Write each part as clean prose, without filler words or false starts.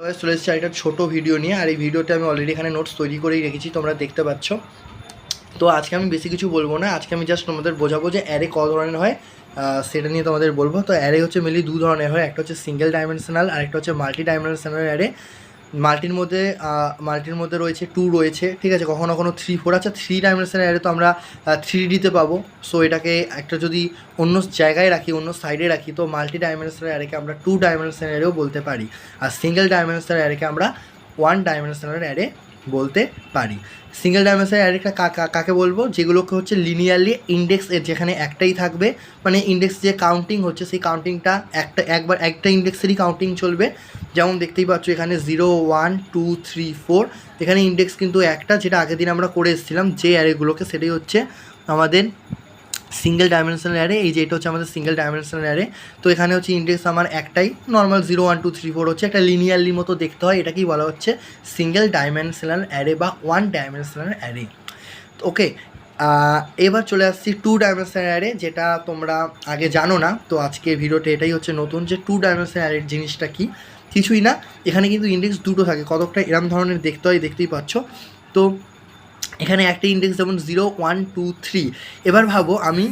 চলে এসেছি একটা ছোট ভিডিও নিয়ে। আর এই ভিডিওতে আমি অলরেডি এখানে নোটস তৈরি করেই রেখেছি, তোমরা দেখতে পাচ্ছ। তো আজকে আমি বেশি কিছু বলবো না, আজকে আমি জাস্ট তোমাদের বোঝাবো যে অ্যারে ক ধরনের হয় সেটা নিয়ে তোমাদের বলবো। তো অ্যারে হচ্ছে মেনলি দু ধরনের হয়, একটা হচ্ছে সিঙ্গেল ডাইমেনশনাল আর একটা হচ্ছে মাল্টি ডাইমেনশনাল অ্যারে। মাল্টির মধ্যে রয়েছে 2 রয়েছে, ঠিক আছে, কখনো কখনো 3, 4। আচ্ছা, 3 ডাইমেনশনাল অ্যারে তো আমরা 3Dতে পাবো। সো এটাকে একটা যদি অন্য জায়গায় রাখি, অন্য সাইডে রাখি, তো মাল্টি ডাইমেনশনাল অ্যারেকে আমরা 2 ডাইমেনশনাল অ্যারেও বলতে পারি। আর সিঙ্গেল ডাইমেনশনাল অ্যারেকে আমরা 1 ডাইমেনশনাল অ্যারে বলতে পারি। সিঙ্গেল ডাইমেনশনাল অ্যারেটা কাকে বলবো? যেগুলোকে হচ্ছে লিনিয়ারলি ইন্ডেক্স এর যেখানে একটাই থাকবে, মানে ইন্ডেক্স যে কাউন্টিং হচ্ছে সেই কাউন্টিংটা একটা ইন্ডেক্সেরই কাউন্টিং চলবে। যেমন দেখতেই পাচ্ছ এখানে 0, 1, 2, 3, 4 এখানে ইন্ডেক্স কিন্তু একটা, যেটা আগের দিন আমরা করে এসেছিলাম যে অ্যারেগুলোকে, সেটাই হচ্ছে আমাদের সিঙ্গেল ডাইমেনশনাল অ্যারে। এই যে এটা হচ্ছে আমাদের সিঙ্গেল ডাইমেনশনাল অ্যারে। তো এখানে হচ্ছে ইন্ডেক্স আমার একটাই, নর্মাল 0, 1, 2, 3, 4 হচ্ছে একটা লিনিয়ারলি মতো দেখতে হয়। এটাকেই বলা হচ্ছে সিঙ্গেল ডাইমেনশনাল অ্যারে বা 1 ডাইমেনশনাল অ্যারে। ওকে, এবার চলে আসছি 2 ডাইমেনশনাল অ্যারে, যেটা তোমরা আগে জানো না। তো আজকে ভিডিওতে এটাই হচ্ছে নতুন, যে 2 ডাইমেনশনাল অ্যারের জিনিসটা কি। কিছুই না, এখানে কিন্তু ইন্ডেক্স দুটো থাকে, কতকটা এরম ধরনের দেখতে হয়, দেখতেই পাচ্ছ। তো এখানে একটা ইন্ডেক্স যেমন 0, 1, 2, 3। এবার ভাবো আমি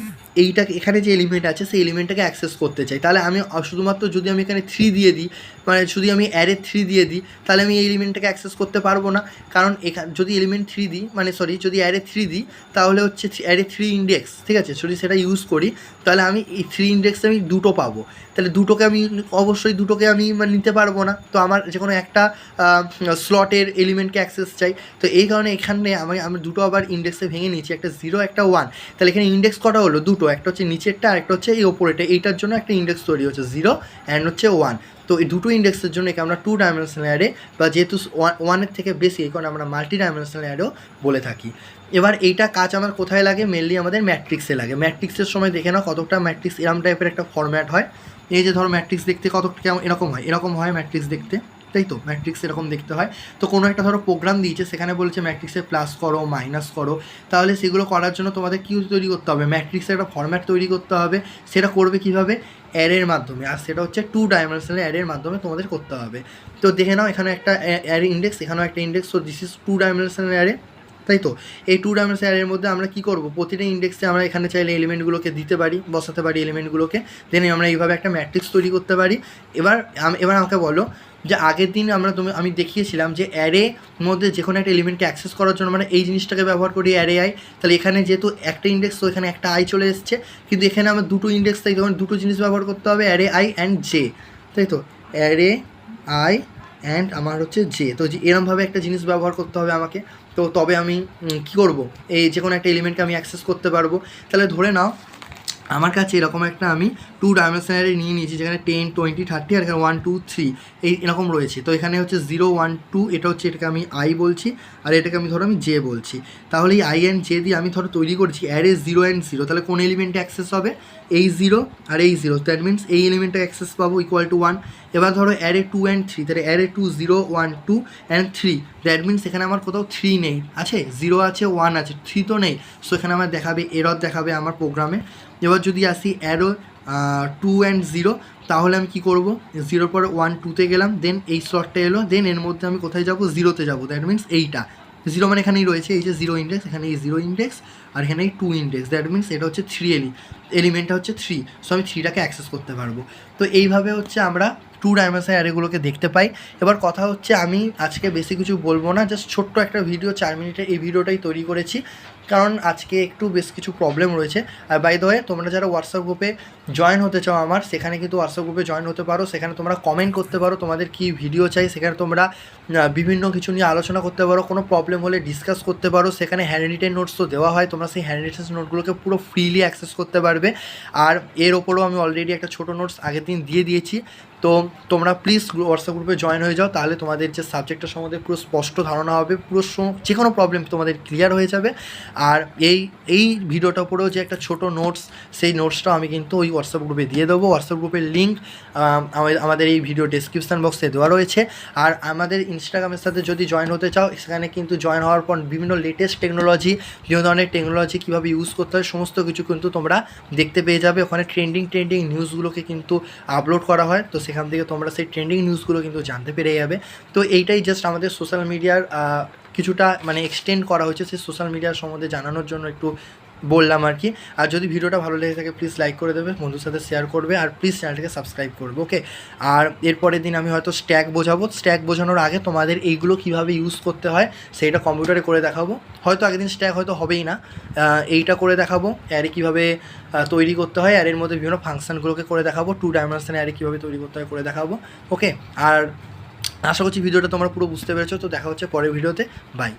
এইটাকে, এখানে যে এলিমেন্ট আছে সেই এলিমেন্টটাকে অ্যাক্সেস করতে চাই, তাহলে আমি শুধুমাত্র যদি আমি এখানে 3 দিয়ে দিই, মানে যদি আমি অ্যারে 3 দিয়ে দিই, তাহলে আমি এই এলিমেন্টটাকে অ্যাক্সেস করতে পারবো না। কারণ এখানে যদি এলিমেন্ট 3 দিই, মানে যদি অ্যারে 3 দিই, তাহলে হচ্ছে অ্যারে 3 ইন্ডেক্স, ঠিক আছে, যদি সেটা ইউজ করি, তাহলে আমি এই 3 ইন্ডেক্সে আমি দুটো পাবো। তাহলে দুটোকে আমি অবশ্যই আমি মানে নিতে পারবো না। তো আমার যে কোনো একটা স্লটের এলিমেন্টকে অ্যাক্সেস চাই। তো এই কারণে এখানে আমি দুটো আবার ইন্ডেক্সে ভেঙে নিয়েছি, একটা 0, একটা 1। তাহলে এখানে ইন্ডেক্স কটা হলো? দুটো, একটা হচ্ছে নিচেরটা আর একটা হচ্ছে এই ওপরেটা। এইটার জন্য একটা ইন্ডেক্স তৈরি হচ্ছে 0 অ্যান্ড হচ্ছে 1। তো এই দুটো ইন্ডেক্সের জন্য একে আমরা 2 ডাইমেনশনাল অ্যারে, বা যেহেতু 1-এর থেকে বেশি, এই কারণে আমরা মাল্টি ডাইমেনশনাল অ্যারেও বলে থাকি। এবার এইটা কাজ আমার কোথায় লাগে? মেনলি আমাদের ম্যাট্রিক্সে লাগে। ম্যাট্রিক্সের সময় দেখে নাও কতটা ম্যাট্রিক্স এরম টাইপের একটা ফরম্যাট হয়। এই যে ধরো ম্যাট্রিক্স দেখতে কতটা কেমন এরকম হয় ম্যাট্রিক্স দেখতে, তাই তো? ম্যাট্রিক্স এরকম দেখতে হয়। তো কোনো একটা ধরো প্রোগ্রাম দিয়েছে, সেখানে বলেছে ম্যাট্রিক্সে প্লাস করো, মাইনাস করো। তাহলে সেগুলো করার জন্য তোমাদের কী তৈরি করতে হবে? ম্যাট্রিক্সের একটা ফরম্যাট তৈরি করতে হবে। সেটা করবে কীভাবে? অ্যারের মাধ্যমে। আর সেটা হচ্ছে 2 ডাইমেনশনাল অ্যারের মাধ্যমে তোমাদের করতে হবে। তো দেখে নাও এখানে একটা অ্যারে ইন্ডেক্স, এখানেও একটা ইন্ডেক্স। তো দিস ইজ 2 ডাইমেনশনাল অ্যারে, তাই তো? এই 2 ডাইমেনশনাল অ্যারের মধ্যে আমরা কী করবো? প্রতিটা ইন্ডেক্সে আমরা এখানে চাইলে এলিমেন্টগুলোকে দিতে পারি, বসাতে পারি এলিমেন্টগুলোকে। দেন আমরা এইভাবে একটা ম্যাট্রিক্স তৈরি করতে পারি। এবার আমাকে বলো যে আগের দিন আমি দেখিয়েছিলাম যে অ্যারে মধ্যে যে কোনো একটা এলিমেন্টকে অ্যাক্সেস করার জন্য আমরা এই জিনিসটাকে ব্যবহার করি, অ্যারে আই। তাহলে এখানে যেহেতু একটা ইন্ডেক্স, তো এখানে একটা আই চলে এসছে, কিন্তু এখানে আমার দুটো ইন্ডেক্স, তাই তখন দুটো জিনিস ব্যবহার করতে হবে, অ্যারে আই অ্যান্ড জে, তাই তো? অ্যারে আই অ্যান্ড আমার হচ্ছে জে। তো এরমভাবে একটা জিনিস ব্যবহার করতে হবে আমাকে। তো তবে আমি কী করবো? এই যে কোনো একটা এলিমেন্টকে আমি অ্যাক্সেস করতে পারবো। তাহলে ধরে নাও আমার কাছে এরকম একটা আমি 2 ডাইমেনশনাল নিয়ে নিয়েছি, যেখানে 10, 20, 30 আর এখানে 1, 2, 3 এরকম রয়েছে। তো এখানে হচ্ছে 0, 1, 2, এটা হচ্ছে, এটাকে আমি আই বলছি, আর এটাকে আমি ধরো আমি জে বলছি। তাহলে এই আই অ্যান্ড জে দিয়ে আমি ধরো তৈরি করেছি অ্যারে 0 অ্যান্ড 0। তাহলে কোন এলিমেন্টে অ্যাক্সেস হবে? এই 0 আর এই 0। দ্যাট মিনস এই এলিমেন্টে অ্যাক্সেস পাবো ইকুয়াল টু 1। এবার ধরো অ্যারে 2 অ্যান্ড 3, তাহলে অ্যারে 2, 0, 1, 2 অ্যান্ড 3। দ্যাট মিনস এখানে আমার কোথাও 3 নেই, আছে 0 আছে, 1 আছে, 3 তো নেই। সো এখানে আমার দেখাবে এরর, দেখাবে আমার প্রোগ্রামে। এবার যদি আসি অ্যারো 2 অ্যান্ড 0, তাহলে আমি কী করবো? 0 পরে 1, 2তে গেলাম, দেন এই স্লটটা এলো, দেন এর মধ্যে আমি কোথায় যাবো? 0তে যাবো। দ্যাট মিনস এইটা 0 মানে এখানেই রয়েছে, এই যে 0 ইন্ডেক্স, এখানে এই 0 ইন্ডেক্স, আর এখানে এই 2 ইন্ডেক্স। দ্যাট মিনস এটা হচ্ছে 3 এলিমেন্টটা হচ্ছে 3। সো আমি 3টাকে অ্যাক্সেস করতে পারবো। তো এইভাবে হচ্ছে আমরা 2 ডাইমেনশনাল অ্যারেগুলোকে দেখতে পাই। এবার কথা হচ্ছে, আমি আজকে বেশি কিছু বলবো না, জাস্ট ছোট্ট একটা ভিডিও 4 মিনিটের এই ভিডিওটাই তৈরি করেছি, কারণ আজকে একটু বেশ কিছু প্রবলেম রয়েছে। আর বাই দ্য ওয়ে, তোমরা যারা হোয়াটসঅ্যাপ গ্রুপে জয়েন হতে চাও আমার, সেখানে কিন্তু হোয়াটসঅ্যাপ গ্রুপে জয়েন হতে পারো। সেখানে তোমরা কমেন্ট করতে পারো তোমাদের কী ভিডিও চাই, সেখানে তোমরা বিভিন্ন কিছু নিয়ে আলোচনা করতে পারো, কোনো প্রবলেম হলে ডিসকাস করতে পারো। সেখানে হ্যান্ডরিটেন নোটস তো দেওয়া হয়, তোমরা সেই হ্যান্ডরিটেন নোটগুলোকে পুরো ফ্রিলি অ্যাক্সেস করতে পারবে। আর এর ওপরেও আমি অলরেডি একটা ছোটো নোটস আগের দিন দিয়ে দিয়েছি। তো তোমরা প্লিজ হোয়াটসঅ্যাপ গ্রুপে জয়েন হয়ে যাও, তাহলে তোমাদের যে সাবজেক্টটা সম্বন্ধে পুরো স্পষ্ট ধারণা হবে, পুরো যে কোনো প্রবলেম তোমাদের ক্লিয়ার হয়ে যাবে। আর এই ভিডিওটার উপরেও যে একটা ছোটো নোটস, সেই নোটসটাও আমি কিন্তু ওই হোয়াটসঅ্যাপ গ্রুপে দিয়ে দেবো। হোয়াটসঅ্যাপ গ্রুপের লিঙ্ক আমাদের এই ভিডিও ডেসক্রিপশান বক্সে দেওয়া রয়েছে। আর আমাদের ইনস্টাগ্রামের সাথে যদি জয়েন হতে চাও, সেখানে কিন্তু জয়েন হওয়ার পর বিভিন্ন লেটেস্ট টেকনোলজি, বিভিন্ন ধরনের টেকনোলজি কীভাবে ইউজ করতে হয় সমস্ত কিছু কিন্তু তোমরা দেখতে পেয়ে যাবে। ওখানে ট্রেন্ডিং নিউজগুলোকে কিন্তু আপলোড করা হয়, তো সেখান থেকে তোমরা সেই ট্রেন্ডিং নিউজগুলো কিন্তু জানতে পেরে যাবে। তো এইটাই জাস্ট আমাদের সোশ্যাল মিডিয়ার কিছুটা মানে এক্সটেন্ড করা হয়েছে, সেই সোশ্যাল মিডিয়ার সম্বন্ধে জানানোর জন্য একটু বললাম আর কি। আর যদি ভিডিওটা ভালো লেগে থাকে প্লিজ লাইক করে দেবে, বন্ধুর সাথে শেয়ার করবে, আর প্লিজ চ্যানেলটাকে সাবস্ক্রাইব করবে, ওকে। আর এরপরের দিন আমি হয়তো স্ট্যাক বোঝাবো। স্ট্যাক বোঝানোর আগে তোমাদের এইগুলো কীভাবে ইউজ করতে হয় সেইটা কম্পিউটারে করে দেখাবো। হয়তো আগের দিন স্ট্যাক হয়তো হবেই না, এইটা করে দেখাবো। অ্যারে কীভাবে তৈরি করতে হয়, অ্যারের মধ্যে বিভিন্ন ফাংশানগুলোকে করে দেখাবো। 2 ডাইমেনশন অ্যারে কীভাবে তৈরি করতে হয় করে দেখাবো, ওকে। আর আশা করছি ভিডিওটা তোমরা পুরো বুঝতে পেরেছো। তো দেখা হচ্ছে পরের ভিডিওতে, বাই।